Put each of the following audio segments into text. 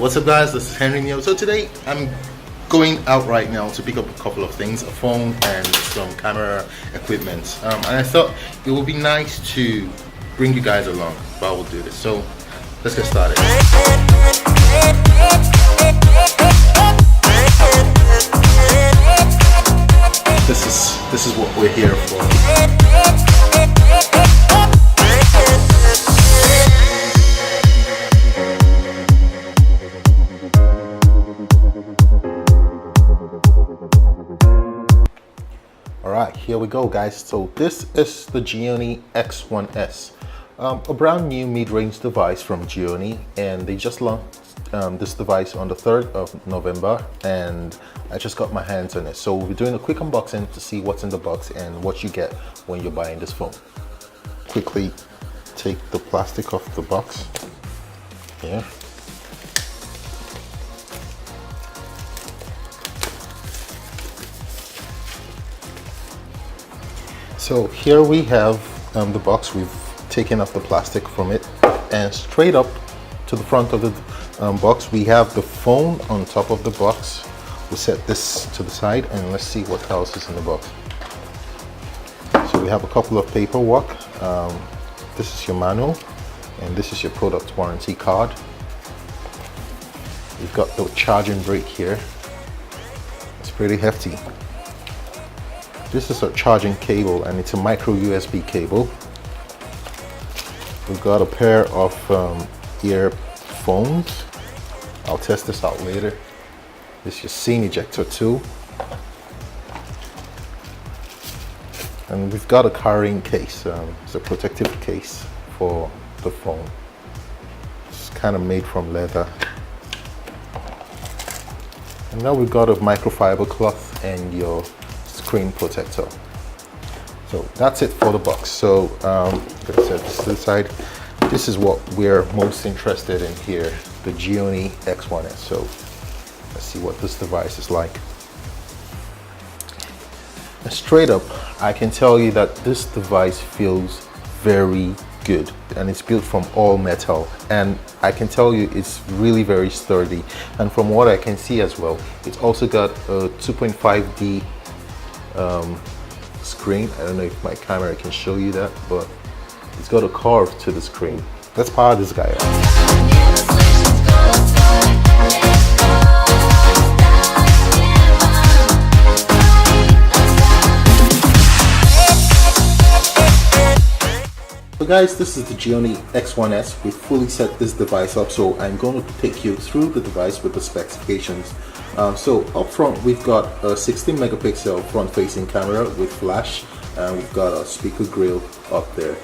What's up guys, this is Henry Neo. So today I'm going out right now to pick up a couple of things, a phone and some camera equipment, and I thought it would be nice to bring you guys along while we'll do this. So let's get started. This is what we're here for. Alright, here we go guys. So this is the Gionee X1s, a brand new mid-range device from Gionee, and they just launched this device on the 3rd of November, and I just got my hands on it. So we'll be doing a quick unboxing to see what's in the box and what you get when you're buying this phone. Quickly take the plastic off the box here. So here we have the box. We've taken off the plastic from it, and straight up to the front of the box we have the phone on top of the box. We'll set this to the side and let's see what else is in the box. So we have a couple of paperwork. This is your manual and this is your product warranty card. We've got the charging brick here. It's pretty hefty. This is a charging cable and it's a micro USB cable. We've got a pair of earphones. I'll test this out later. This is your SIM ejector tool. And we've got a carrying case. It's a protective case for the phone. It's kind of made from leather. And now we've got a microfiber cloth and your screen protector. So that's it for the box. So like I said, this to the side. This is what we're most interested in here, the Gionee X1s. So let's see what this device is like. And straight up, I can tell you that this device feels very good, and it's built from all metal, and I can tell you it's really very sturdy. And from what I can see as well, it's also got a 2.5D screen. I don't know if my camera can show you that, but it's got a curve to the screen. Let's power this guy up. So guys, this is the Gionee X1s. We fully set this device up, so I'm going to take you through the device with the specifications. So up front we've got a 16 megapixel front-facing camera with flash, and we've got a speaker grill up there.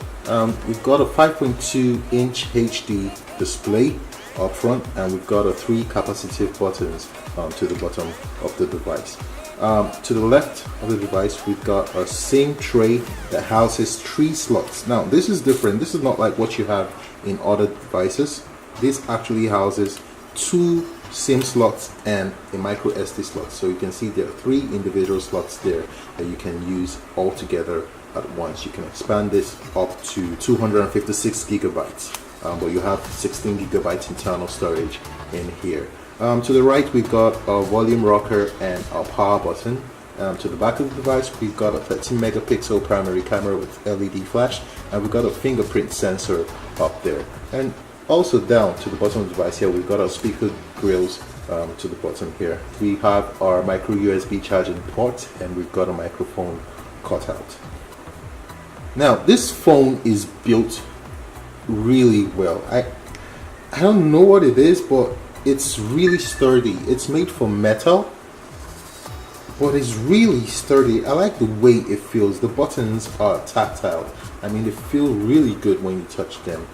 We've got a 5.2 inch HD display up front, and we've got a 3 capacitive buttons to the bottom of the device. To the left of the device we've got a SIM tray that houses 3 slots. Now this is different. This is not like what you have in other devices. This actually houses 2 SIM slots and a micro SD slot. So you can see there are 3 individual slots there that you can use all together at once. You can expand this up to 256 gigabytes, but you have 16 gigabytes internal storage in here. To the right we've got a volume rocker and a power button. To the back of the device we've got a 13 megapixel primary camera with LED flash, and we've got a fingerprint sensor up there. And also down to the bottom of the device here we've got our speaker grills to the bottom here. We have our micro USB charging port, and we've got a microphone cutout. Now this phone is built really well. I don't know what it is, but it's really sturdy. It's made from metal, but it's really sturdy. I like the way it feels. The buttons are tactile. I mean, they feel really good when you touch them.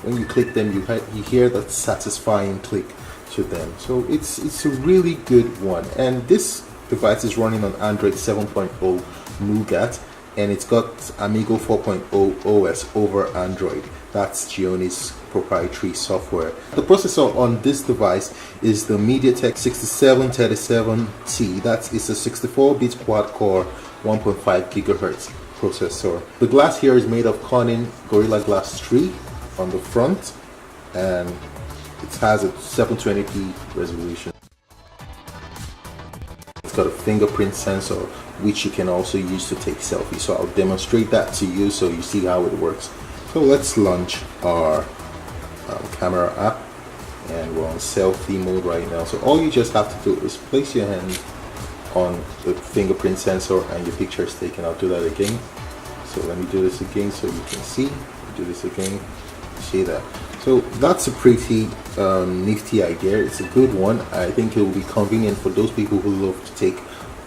When you click them, you hear that satisfying click to them. So it's a really good one. And this device is running on Android 7.0 Nougat, and it's got Amigo 4.0 OS over Android. That's Gionee's proprietary software. The processor on this device is the MediaTek 6737T. That is a 64-bit quad-core 1.5 gigahertz processor. The glass here is made of Corning Gorilla Glass 3 on the front, and It has a 720p resolution. It's got a fingerprint sensor, which you can also use to take selfies. So I'll demonstrate that to you so you see how it works. So let's launch our camera app, and we're on selfie mode right now. So all you just have to do is place your hand on the fingerprint sensor and your picture is taken. I'll do that again. So let me do this again so you can see. Do this again. See that? So that's a pretty nifty idea. It's a good one. I think it will be convenient for those people who love to take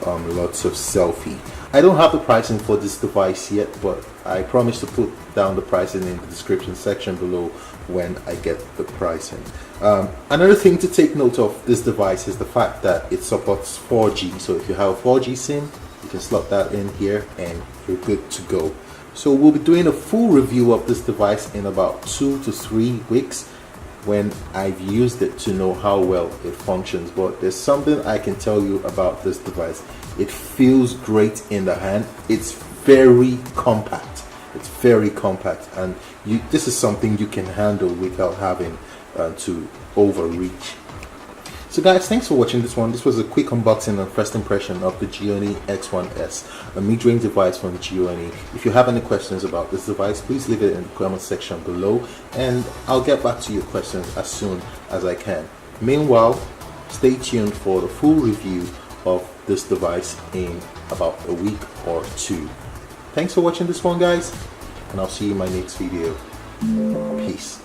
lots of selfie. I don't have the pricing for this device yet, but I promise to put down the pricing in the description section below when I get the pricing. Another thing to take note of this device is the fact that it supports 4G. So if you have a 4G SIM, you can slot that in here and you're good to go. So we'll be doing a full review of this device in about 2 to 3 weeks when I've used it to know how well it functions. But there's something I can tell you about this device. It feels great in the hand. It's very compact. It's very compact, and this is something you can handle without having to overreach. So guys, thanks for watching this one. This was a quick unboxing and first impression of the Gionee X1s, a mid-range device from Gionee. If you have any questions about this device, please leave it in the comment section below and I'll get back to your questions as soon as I can. Meanwhile, stay tuned for the full review of this device in about a week or 2. Thanks for watching this one, guys, and I'll see you in my next video. Peace.